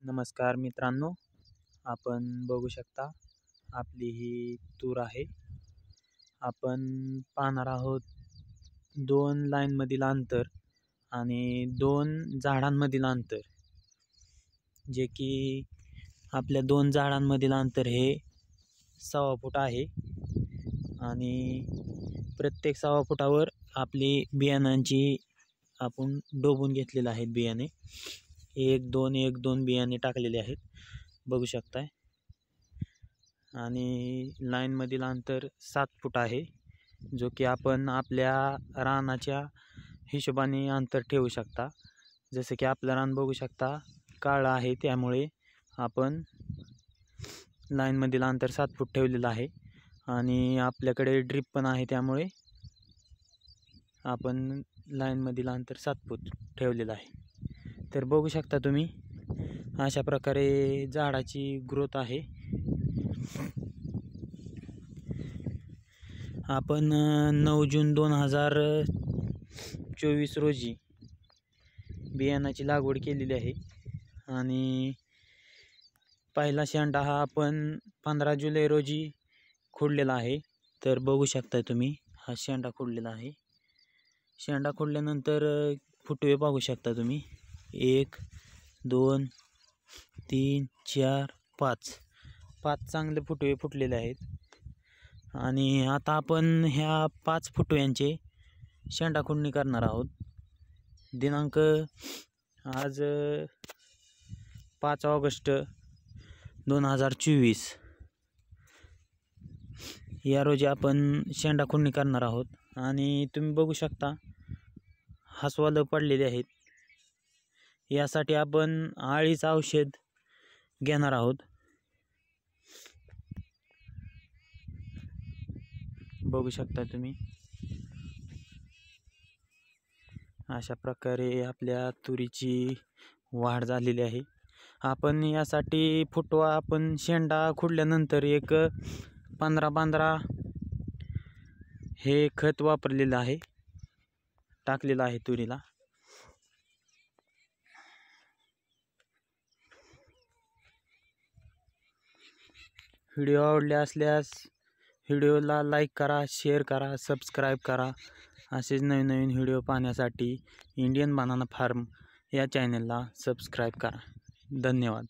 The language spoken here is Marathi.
नमस्कार मित्रांनो, आपण बघू शकता आपली ही तूर आहे. आपण पाहणार आहोत 2 लाईनमधील अंतर आणि 2 झाडांमधील अंतर, जे की आपल्या 2 झाडांमधील अंतर हे 6 फूट आहे आणि प्रत्येक 6 फुटावर आपली बियाणांची आपण डोबून घेतलेले आहेत. बियाणे 1-2 बियाणे टाकलेले आहेत, बघू शकताय. आणि लाईनमधील अंतर 7 फूट आहे, जो की आपण आपल्या रानाच्या हिशोबाने अंतर ठेवू शकता. जसे की आपलं रान बघू शकता काळं आहे, त्यामुळे आपण लाईनमधील अंतर 7 फूट ठेवलेलं आहे. आणि आपल्याकडे ड्रिप पण आहे, त्यामुळे आपण लाईनमधील अंतर 7 फूट ठेवलेलं आहे. तर बघू शकता तुम्ही, अशा प्रकारे झाडाची ग्रोथ आहे. आपण 9 जून 2024 रोजी बियाणाची लागवड केलेली आहे आणि पहिला शेंडा हा आपण 15 जुलै रोजी खोडलेला आहे. तर बघू शकता तुम्ही, हा शेंडा खोडलेला आहे. शेंडा खोडल्यानंतर फुटवे पाहू शकता तुम्ही, 1 2 3 4 5 चांगले फुटवे फुटलेले आहेत. आणि आता आपण ह्या 5 फुटव्यांचे शेंडा खोडणी करणार आहोत. दिनांक आज 5 ऑगस्ट 2024 या रोजी आपण शेंडा खोडणी करणार आहोत. आणि तुम्ही बघू शकता हसवालं पडलेले आहेत. यासाठी आपण आळीचं औषध घेणार आहोत. बघू शकता तुम्ही, अशा प्रकारे आपल्या तुरीची वाढ झालेली आहे. आपण यासाठी फुटवा आपण शेंडा खोडल्यानंतर एक 15 हे खत वापरलेलं आहे, टाकलेलं आहे तुरीला. व्हिडिओ आवडले असल्यास व्हिडिओला लाईक करा, शेअर करा, सबस्क्राईब करा. असेच नवीन व्हिडिओ पाहण्यासाठी इंडियन बनाना फार्म या चॅनलला सबस्क्राईब करा. धन्यवाद.